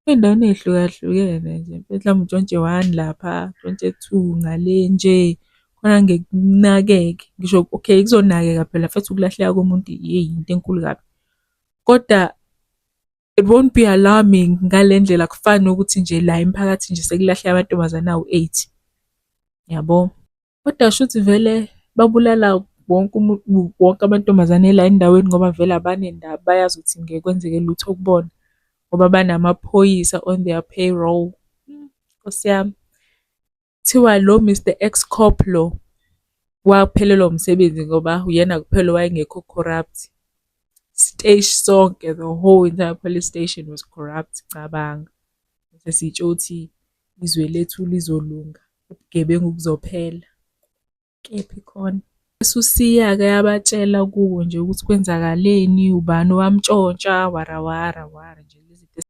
Ey'ndaweni ey'hlukahlukene nje mhlawumbe utshontshe 1 lapha, utshontshe 2 ngale nje, khona ngekunakeke. Ngisho okay kuzonakeka phela futhi ukulahleka komuntu yinto enkulu kabi. Koda it won't be alarming ngale ndlela akufani nokuthi nje la emphakathini nje sekulahleka amantombazane awu-8. Yabo? Koda shuthi vele babulala wonke amantombazane la endaweni ngoba vele abanendaba bayazi ukuthi ngeke kwenzeke lutho kubona. Ngoba banamaphoyisa on their payroll. Nkosi yami. Kuthiwa lo Mr Ex-Cop lo waphelelwa umsebenzi ngoba uyena kuphela owayengekho corrupt. Siteshi sonke, the whole entire police station was corrupt, cabanga. Bese sitsho ukuthi izwe lethu lizolunga, ubugebengu buzophela. Kephi khona. Usiya-ke yabatshela kuwo nje ukuthi kwenzakaleni, ubani owamtshontsha, wara nje.